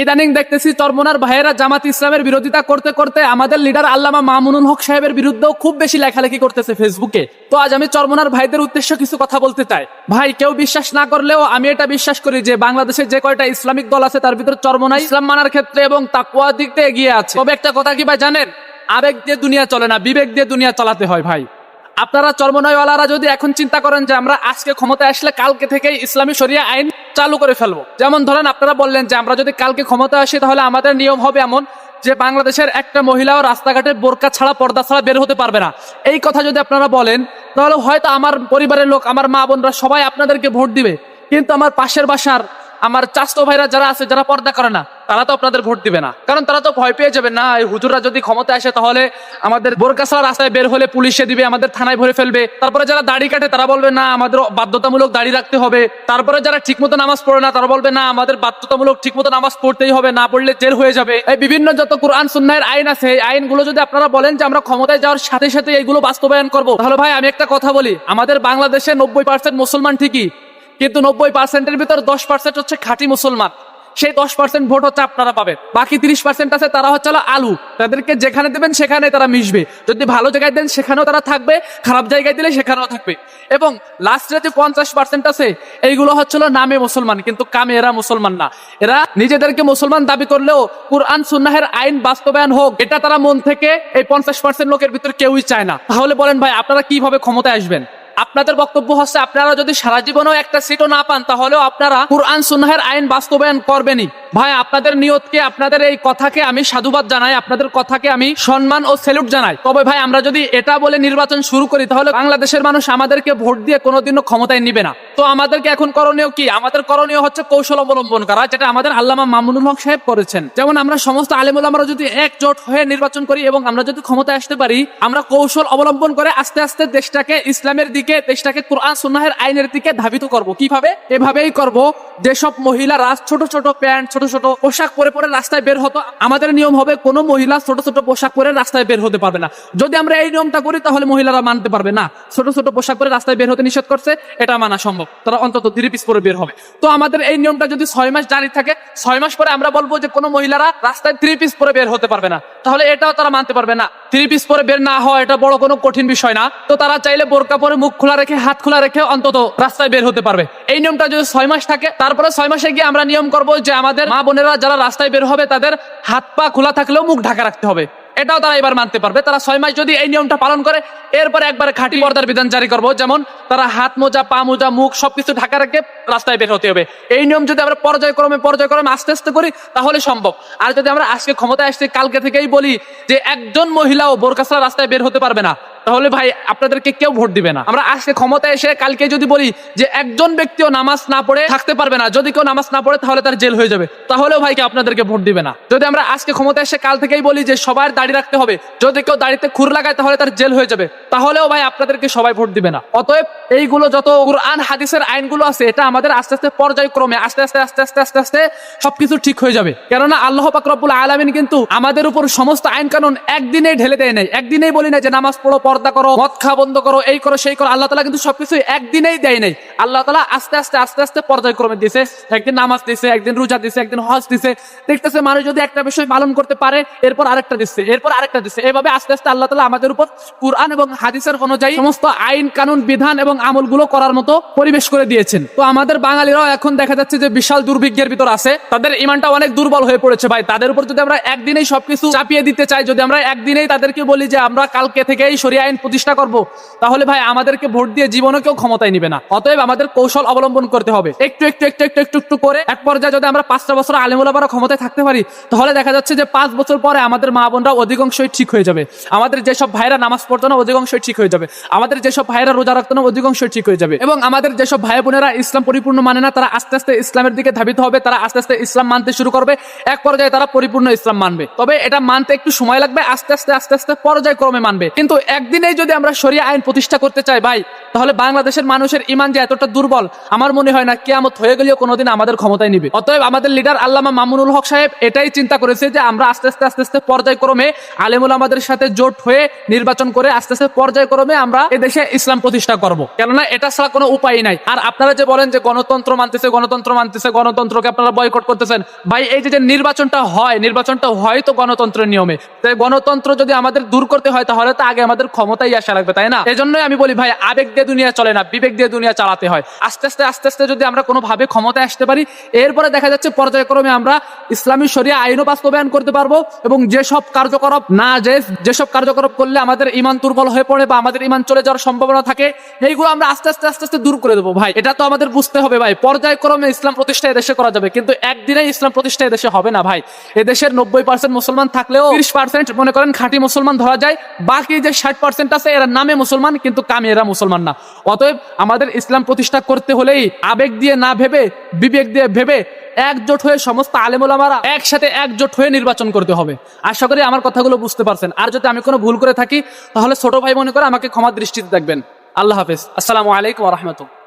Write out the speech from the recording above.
ইদানিং দেখতেছি চরমোনার ভাইয়েরা জামাত ইসলামের বিরোধিতা করতে করতে আমাদের লিডার আল্লামা মামুনুল হক সাহেবের বিরুদ্ধেও খুব বেশি লেখালেখি করতেছে ফেসবুকে। তো আজ আমি চরমোনার ভাইদের উদ্দেশ্যে কিছু কথা বলতে চাই। ভাই, কেউ বিশ্বাস না করলেও আমি এটা বিশ্বাস করি যে বাংলাদেশে যে কয়টা ইসলামিক দল আছে তার ভিতরে চরমোনা ইসলাম মানার ক্ষেত্রে এবং তাকওয়ার দিক দিয়ে এগিয়ে আছে। তবে একটা কথা কি ভাই জানেন, আবেগ দিয়ে দুনিয়া চলে না, বিবেক দিয়ে দুনিয়া চালাতে হয় ভাই। আপনারা চরমোনাইওয়ালারা যদি এখন চিন্তা করেন যে আমরা আজকে ক্ষমতায় আসলে কালকে থেকেই ইসলামী শরিয়া আইন চালু করে ফেলবো, যেমন ধরেন আপনারা বললেন যে আমরা যদি কালকে ক্ষমতায় আসি তাহলে আমাদের নিয়ম হবে এমন যে বাংলাদেশের একটা মহিলাও রাস্তাঘাটে বোরকা ছাড়া পর্দা ছাড়া বের হতে পারবে না, এই কথা যদি আপনারা বলেন তাহলে হয়তো আমার পরিবারের লোক, আমার মা বোনরা সবাই আপনাদেরকে ভোট দিবে। কিন্তু আমার পাশের বাসার আমার চাচতো ভাইরা যারা আছে, যারা পর্দা করে না, তারা তো আপনাদের ভোট দিবে না। কারণ তারা তো ভয় পেয়ে যাবে, না এই হুজুররা যদি ক্ষমতায় আসে তাহলে আমাদের বোরকা ছাড়া রাস্তায় বের হলে পুলিশে দিবে, আমাদের থানায় ভরে ফেলবে। তারপরে যারা দাড়ি কাটে তারা বলবে না আমাদের বাধ্যতামূলক দাড়ি রাখতে হবে। তারপরে যারা ঠিকমতো নামাজ পড়ে না তারা বলবে না আমাদের বাধ্যতামূলক ঠিকমতো নামাজ পড়তেই হবে, না পড়লে জেল হয়ে যাবে। এই বিভিন্ন যত কোরআন সুন্নাহের আইন আছে, এই আইনগুলো যদি আপনারা বলেন যে আমরা ক্ষমতায় যাওয়ার সাথে সাথে এইগুলো বাস্তবায়ন করবো, তাহলে ভাই আমি একটা কথা বলি, আমাদের বাংলাদেশে 90% মুসলমান ঠিকই, কিন্তু 90%-এর ভিতর 10% হচ্ছে খাঁটি মুসলমান। সেই 10% ভোট হচ্ছে আপনারা পাবেন। বাকি 30% আছে, তারা হচ্ছে আলু, তাদেরকে যেখানে দেবেন সেখানে তারা মিশবে। যদি ভালো জায়গায় দেন সেখানেও তারা থাকবে, খারাপ জায়গায় দিলে সেখানেও থাকবে। এবং লাস্টে যে 50% আছে এইগুলো হচ্ছিল নামে মুসলমান, কিন্তু কামে এরা মুসলমান না। এরা নিজেদেরকে মুসলমান দাবি করলেও কুরআন সুন্নাহের আইন বাস্তবায়ন হোক এটা তারা মন থেকে এই 50% লোকের ভিতর কেউই চায় না। তাহলে বলেন ভাই আপনারা কিভাবে ক্ষমতায় আসবেন? আপনাদের বক্তব্য হচ্ছে আপনারা যদি সারা জীবনেও একটা সিটও না পান তাহলেও আপনারা কুরআন সুন্নাহের আইন বাস্তবায়ন করবেনই। ভাই আপনাদের নিয়তকে, আপনাদের এই কথাকে আমি সাধুবাদ জানাই, আপনাদের কথাকে আমি সম্মান ও স্যালুট জানাই। তবে ভাই আমরা যদি এটা বলে নির্বাচন শুরু করি তাহলে বাংলাদেশের মানুষ আমাদেরকে ভোট দিয়ে কোনোদিনও ক্ষমতায় নিবে না। তো আমাদেরকে এখন করণীয় কি? আমাদের করণীয় হচ্ছে কৌশল অবলম্বন করা, যেটা আমাদের আল্লামা মামুনুল হক সাহেব করেছেন। যেমন আমরা সমস্ত আলেম ওলামারা যদি একজোট হয়ে নির্বাচন করি এবং আমরা যদি ক্ষমতায় আসতে পারি, আমরা কৌশল অবলম্বন করে আস্তে আস্তে দেশটাকে ইসলামের দিকে, দেশটাকে কুরআন সুন্নাহের আইনের দিকে ধাবিত করব। কিভাবে? এভাবেই করব, যেসব মহিলারা ছোট ছোট প্যান্ট, ছোট ছোট পোশাক পরে পরে রাস্তায় বের হতো, আমাদের নিয়ম হবে কোনো মহিলা ছোট ছোট পোশাক পরে রাস্তায় বের হতে পারবে না। যদি আমরা এই নিয়মটা করি তাহলে মহিলারা মানতে পারবে না, ছোট ছোট পোশাক পরে রাস্তায় বের হতে নিষেধ করছে, এটা মানা সম্ভব, তারা অন্তত 3 পিস পরে বের হবে। তো আমাদের এই নিয়মটা যদি 6 মাস জারি থাকে, 6 মাস পরে আমরা বলবো যে কোনো মহিলারা রাস্তায় 3 পিস পরে বের হতে পারবে না, তাহলে এটাও তারা মানতে পারবে না। 3 পিস পরে বের না হওয়া এটা বড় কোনো কঠিন বিষয় না। তো তারা চাইলে বোরকা পরে মুখ খোলা রেখে, হাত খোলা রেখে অন্তত রাস্তায় বের হতে পারবে। এই নিয়মটা যদি 6 মাস থাকে, তারপরে 6 মাসে গিয়ে আমরা নিয়ম করবো যে আমাদের মা বোনেরা যারা রাস্তায় বের হবে তাদের হাত পা খোলা থাকলেও মুখ ঢাকা রাখতে হবে, এটাও তারা এবার মানতে পারবে। তারা 6 মাস যদি এই নিয়মটা পালন করে, এরপরে একবারে খাঁটি পর্দার বিধান জারি করবো, যেমন তারা হাত মোজা, পা মোজা, মুখ সবকিছু ঢাকা রেখে রাস্তায় বের হতে হবে। এই নিয়ম যদি আমরা পর্যায়ক্রমে আস্তে আস্তে করি তাহলে সম্ভব। আর যদি আমরা আজকে ক্ষমতায় আসছি কালকে থেকেই বলি যে একজন মহিলাও বোরকা ছাড়া রাস্তায় বের হতে পারবে না, তাহলে ভাই আপনাদেরকে কেউ ভোট দিবে না। আমরা আজকে ক্ষমতায় এসে কালকে যদি বলি যে একজন ব্যক্তিও নামাজ না পড়ে থাকতে পারবে না, যদি কেউ নামাজ না পড়ে তাহলে তার জেল হয়ে যাবে, তাহলেও ভাই আপনাদেরকে ভোট দিবে না। যদি আমরা আজকে ক্ষমতায় এসে কাল থেকেই বলি যে সবার দাড়ি রাখতে হবে, যদি কেউ দাড়িতে খুর লাগায় তাহলে তার জেল হয়ে যাবে, তাহলেও ভাই আপনাদেরকে সবাই ভোট দিবে না। অতএব এইগুলো যত কুরআন হাদিসের আইনগুলো আছে এটা আমাদের আস্তে আস্তে পর্যায়ক্রমে আস্তে আস্তে আস্তে আস্তে আস্তে আস্তে সবকিছু ঠিক হয়ে যাবে। কেননা আল্লাহ পাক রব্বুল আলামিন কিন্তু আমাদের উপর সমস্ত আইন কানুন একদিনেই ঢেলে দেয় নাই, একদিনেই বলি না যে নামাজ পড়ো, পর্দা করো, মদ খাওয়া বন্ধ করো, এই করো সেই করো। আল্লাহ তাআলা কিন্তু সবকিছু একদিনেই দেয় নাই। আল্লাহ তাআলা আস্তে আস্তে আস্তে আস্তে পর্যায়ক্রমে দিয়েছে। একদিন নামাজ দিয়েছে, একদিন রোজা দিয়েছে, একদিন হজ দিয়েছে। দেখতেছে মানুষ যদি একটা বিষয় পালন করতে পারে এরপর আরেকটা দিচ্ছে, এরপর আরেকটা দিচ্ছে। এভাবে আস্তে আস্তে আল্লাহ তাআলা আমাদের উপর কুরআন এবং হাদিসের অনুযায়ী সমস্ত আইন কানুন বিধান এবং আমলগুলো করার মতো পরিবেশ করে দিয়েছেন। তো আমাদের বাঙালিরাও এখন দেখা যাচ্ছে যে বিশাল দুর্ভিক্ষের ভিতর আছে, তাদের ইমানটা অনেক দুর্বল হয়ে পড়েছে। ভাই তাদের উপর যদি আমরা একদিনেই সবকিছু চাপিয়ে দিতে চাই, যদি আমরা একদিনেই তাদেরকে বলি যে আমরা কালকে থেকেই শরিয়া আইন প্রতিষ্ঠা করব, তাহলে ভাই আমাদেরকে ভোট দিয়ে জীবনে কেউ ক্ষমতায় নিবে না। অতএব আমাদের কৌশল অবলম্বন করতে হবে, একটু একটু একটু একটু একটু একটু করে। এক পর্যায়ে যদি আমরা 5টা বছর আলেম ওলামারা ক্ষমতায় থাকতে পারি তাহলে দেখা যাচ্ছে যে 5 বছর পরে আমাদের মা বোনরা অধিকাংশই ঠিক হয়ে যাবে, আমাদের যেসব ভাইরা নামাজ পড়তো না অধিকাংশই ঠিক হয়ে যাবে, আমাদের যেসব ভাইরা রোজা রাখতো না অধিকাংশই ঠিক হয়ে যাবে, এবং আমাদের যেসব ভাই বোনেরা ইসলাম পরিপূর্ণ মানে না তারা আস্তে আস্তে ইসলামের দিকে ধাবিত হবে, তারা আস্তে আস্তে ইসলাম মানতে শুরু করবে। এক পর্যায়ে তারা পরিপূর্ণ ইসলাম মানবে। তবে এটা মানতে একটু সময় লাগবে, আস্তে আস্তে আস্তে আস্তে পর্যায়ক্রমে মানবে। কিন্তু একদিনেই যদি আমরা শরিয়া আইন প্রতিষ্ঠা করতে চাই ভাই, তাহলে বাংলাদেশের মানুষের ইমান যে এতটা দুর্বল, আমার মনে হয় না কিয়ামত হয়ে গেলেও কোনোদিন আমাদের ক্ষমতায় নিবে। অতএব আমাদের লিডার আল্লামা মামুনুল হক সাহেব এটাই চিন্তা করেছে যে আমরা আস্তে আস্তে পর্যায়ক্রমে আলেমুল আমাদের সাথে জোট হয়ে নির্বাচন করে আস্তে আস্তে পর্যায়ক্রমে আমরা এদেশে ইসলাম প্রতিষ্ঠা করব। কেননা এটা ছাড়া কোনো উপায় নাই। আর আপনারা যে বলেন যে গণতন্ত্র মানতেছে, গণতন্ত্রকে আপনারা বয়কট করতেছেন, ভাই এই যে নির্বাচনটা হয় তো গণতন্ত্রের নিয়মে। তাই গণতন্ত্র যদি আমাদের দূর করতে হয় তাহলে তো আগে আমাদের ক্ষমতাই আসা লাগবে, তাই না? এজন্যই আমি বলি ভাই, আবেগ দিয়ে দুনিয়া চলে না, বিবেক দিয়ে দুনিয়া চালাতে হয়। আস্তে আস্তে যদি আমরা কোনোভাবে ক্ষমতায় আসতে পারি, এরপরে দেখা যাচ্ছে পর্যায়ক্রমে আমরা ইসলামী শরিয়া আইনও বাস্তবায়ন করতে পারবো এবং যেসব কার্যকলাপ না যেসব কার্যকলাপ করলে আমাদের ইমান দুর্বল হয়ে পড়ে বা আমাদের ইমান চলে যাওয়ার সম্ভাবনা থাকে, এইগুলো আমরা আস্তে আস্তে দূর করে দেবো। ভাই এটা তো আমাদের বুঝতে হবে ভাই, পর্যায়ক্রমে ইসলাম প্রতিষ্ঠা এদেশে করা যাবে, কিন্তু একদিনে ইসলাম প্রতিষ্ঠা এদেশে হবে না ভাই। এদেশের 90% মুসলমান থাকলেও 30% মনে করেন খাঁটি মুসলমান ধরা যায়, বাকি যে 60% আছে এরা নামে মুসলমান কিন্তু কামে এরা মুসলমান না। অতএব আমাদের ইসলাম প্রতিষ্ঠা করতে হলেই আবেগ দিয়ে না ভেবে বিবেক দিয়ে ভেবে একজোট হয়ে সমস্ত আলেম ওলামারা একসাথে একজোট হয়ে নির্বাচন করতে হবে। আশা করি আমার কথাগুলো বুঝতে পারছেন। আর যদি আমি কোনো ভুল করে থাকি তাহলে ছোট ভাই মনে করে আমাকে ক্ষমা দৃষ্টিতে দেখবেন। আল্লাহ হাফেজ। আসসালামু আলাইকুম ওয়া রাহমাতুল্লাহ।